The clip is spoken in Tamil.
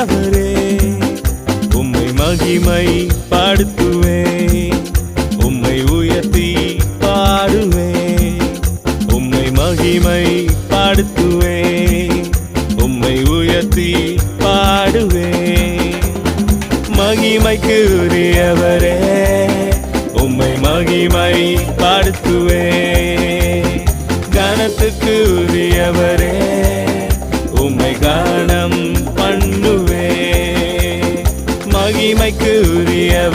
உரியவரே, உம்மை மகிமை படுத்துவேன், உம்மை உயர்த்தி பாடுவேன், உம்மை மகிமை படுத்துவேன், உம்மை உயர்த்தி பாடுவேன். மகிமைக்கு உரியவரே, உம்மை மகிமை படுத்துவேன். கனத்துக்கு உரியவரே, உம்மை கனம் பண்ணுவேன். மகிமைக்கு உரியவரே,